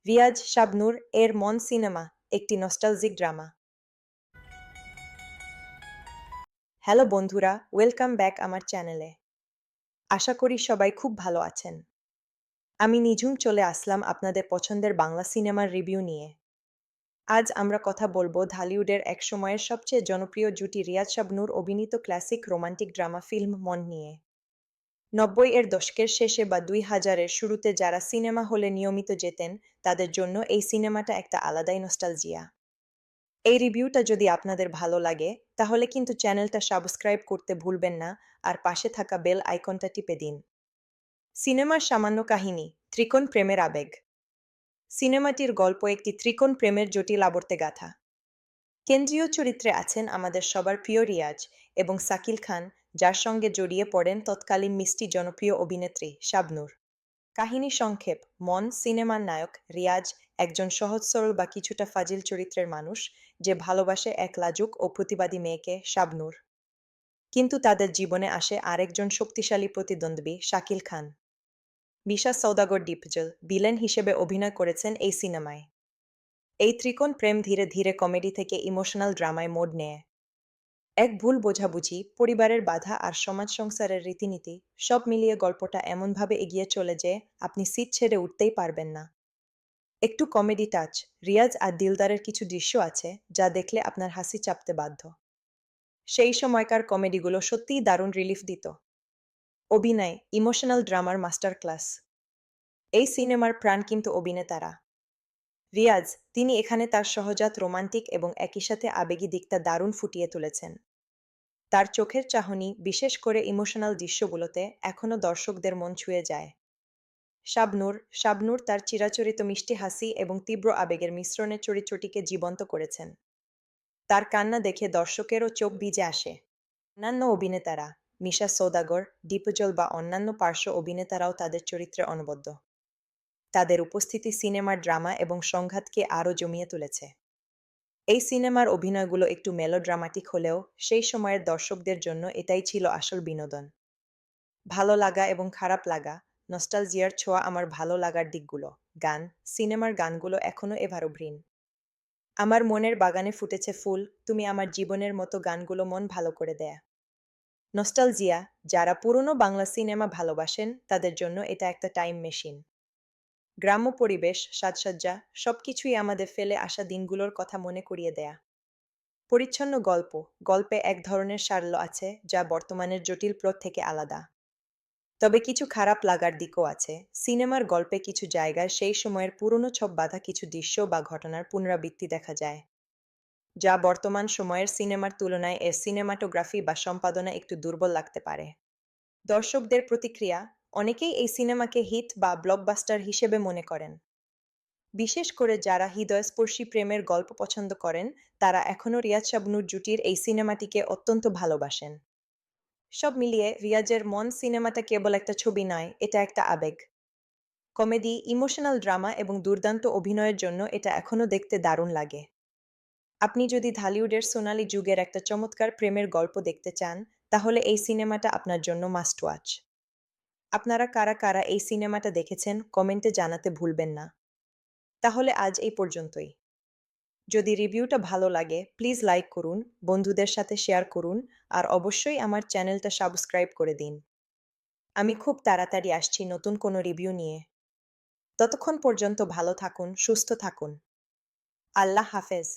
রিয়াজ শাবনূর এর মন সিনেমা একটি নস্টালজিক ড্রামা। হ্যালো বন্ধুরা, ওয়েলকাম ব্যাক আমার চ্যানেলে। আশা করি সবাই খুব ভালো আছেন। আমি নিঝুম চলে আসলাম আপনাদের পছন্দের বাংলা সিনেমার রিভিউ নিয়ে। আজ আমরা কথা বলবো ঢালিউডের এক সময়ের সবচেয়ে জনপ্রিয় জুটি রিয়াজ শাবনূর অভিনীত ক্লাসিক রোমান্টিক ড্রামা ফিল্ম মন নিয়ে। ৯০-এর দশকের শেষে বা ২০০০-এর শুরুতে যারা সিনেমা হলে নিয়মিত যেতেন, তাদের জন্য এই সিনেমাটা একটা আলাদাই নস্টালজিয়া। এই রিভিউটা যদি আপনাদের ভালো লাগে, তাহলে কিন্তু চ্যানেলটা সাবস্ক্রাইব করতে ভুলবেন না আর পাশে থাকা বেল আইকনটা টিপে দিন। সিনেমার সামান্য কাহিনী: ত্রিকোণ প্রেমের আবেগ। সিনেমাটির গল্প একটি ত্রিকোণ প্রেমের জটিল আবর্তে গাথা। কেন্দ্রীয় চরিত্রে আছেন আমাদের সবার প্রিয় রিয়াজ এবং শাকিল খান, যার সঙ্গে জড়িয়ে পড়েন তৎকালীন মিষ্টি জনপ্রিয় অভিনেত্রী শাবনূর। কাহিনী সংক্ষেপ: মন সিনেমার নায়ক রিয়াজ একজন সহজ সরল বা কিছুটা ফাজিল চরিত্রের মানুষ, যে ভালোবাসে এক লাজুক ও প্রতিবাদী মেয়েকে, শাবনূর। কিন্তু তাদের জীবনে আসে আরেকজন শক্তিশালী প্রতিদ্বন্দ্বী, শাকিল খান। বিশা সওদাগর ডিপজল ভিলেন হিসেবে অভিনয় করেছেন এই সিনেমায়। এই ত্রিকোণ প্রেম ধীরে ধীরে কমেডি থেকে ইমোশনাল ড্রামায় মোড় নেয়। এক ভুল বোঝাবুঝি, পরিবারের বাধা আর সমাজ সংসারের রীতিনীতি, সব মিলিয়ে গল্পটা এমনভাবে এগিয়ে চলে যে আপনি সিট ছেড়ে উঠতেই পারবেন না। একটু কমেডি টাচ: রিয়াজ আর দিলদারের কিছু দৃশ্য আছে যা দেখলে আপনার হাসি চাপতে বাধ্য। সেই সময়কার কমেডিগুলো সত্যিই দারুণ রিলিফ দিত। অভিনয়: ইমোশনাল ড্রামার মাস্টার ক্লাস। এই সিনেমার প্রাণ কিন্তু অভিনেতারা। রিয়াজ, তিনি এখানে তার সহজাত রোমান্টিক এবং একই সাথে আবেগী দিকটা দারুণ ফুটিয়ে তুলেছেন। তার চোখের চাহনি, বিশেষ করে ইমোশনাল দৃশ্যগুলোতে, এখনও দর্শকদের মন ছুঁয়ে যায়। শাবনূর তার চিরাচরিত মিষ্টি হাসি এবং তীব্র আবেগের মিশ্রণে চরিত্রটিকে জীবন্ত করেছেন। তার কান্না দেখে দর্শকেরও চোখ ভিজে আসে। অন্যান্য অভিনেতারা: মিশা সওদাগর, ডিপজল বা অন্যান্য পার্শ্ব অভিনেতারাও তাদের চরিত্রে অনবদ্য। তাদের উপস্থিতি সিনেমার ড্রামা এবং সংঘাতকে আরও জমিয়ে তুলেছে। এই সিনেমার অভিনয়গুলো একটু মেলোড্রামাটিক হলেও সেই সময়ের দর্শকদের জন্য এটাই ছিল আসল বিনোদন। ভালো লাগা এবং খারাপ লাগা: নস্টালজিয়ার ছোঁয়া আমার ভালো লাগার দিকগুলো। গান: সিনেমার গানগুলো এখনও এভারগ্রিন। আমার মনের বাগানে ফুটেছে ফুল, তুমি আমার জীবনের মতো গানগুলো মন ভালো করে দেয়। নস্টালজিয়া: যারা পুরনো বাংলা সিনেমা ভালোবাসেন, তাদের জন্য এটা একটা টাইম মেশিন। গ্রাম্য পরিবেশ, সাজসজ্জা, সবকিছুই আমাদের ফেলে আসা দিনগুলোর কথা মনে করিয়ে দেয়া। পরিচ্ছন্ন গল্প: গল্পে এক ধরনের সারল্য আছে যা বর্তমানের জটিল প্লট থেকে আলাদা। তবে কিছু খারাপ লাগার দিকও আছে। সিনেমার গল্পে কিছু জায়গায় সেই সময়ের পুরনো ছক বাঁধা কিছু দৃশ্য বা ঘটনার পুনরাবৃত্তি দেখা যায়, যা বর্তমান সময়ের সিনেমার তুলনায় এর সিনেমাটোগ্রাফি বা সম্পাদনা একটু দুর্বল লাগতে পারে। দর্শকদের প্রতিক্রিয়া: অনেকেই এই সিনেমাকে হিট বা ব্লকবাস্টার হিসেবে মনে করেন। বিশেষ করে যারা হৃদয়স্পর্শী প্রেমের গল্প পছন্দ করেন, তারা এখনও রিয়াজ শাবনূর জুটির এই সিনেমাটিকে অত্যন্ত ভালোবাসেন। সব মিলিয়ে রিয়াজের মন সিনেমাটা কেবল একটা ছবি নয়, এটা একটা আবেগ। কমেডি, ইমোশনাল ড্রামা এবং দুর্দান্ত অভিনয়ের জন্য এটা এখনও দেখতে দারুণ লাগে। আপনি যদি ঢালিউডের সোনালি যুগের একটা চমৎকার প্রেমের গল্প দেখতে চান, তাহলে এই সিনেমাটা আপনার জন্য মাস্ট ওয়াচ। আপনারা কারা কারা এই সিনেমাটা দেখেছেন, কমেন্টে জানাতে ভুলবেন না। তাহলে আজ এই পর্যন্তই। যদি রিভিউটা ভালো লাগে, প্লিজ লাইক করুন, বন্ধুদের সাথে শেয়ার করুন, আর অবশ্যই আমার চ্যানেলটা সাবস্ক্রাইব করে দিন। আমি খুব তাড়াতাড়ি আসছি নতুন কোনো রিভিউ নিয়ে। ততক্ষণ পর্যন্ত ভালো থাকুন, সুস্থ থাকুন। আল্লাহ হাফেজ।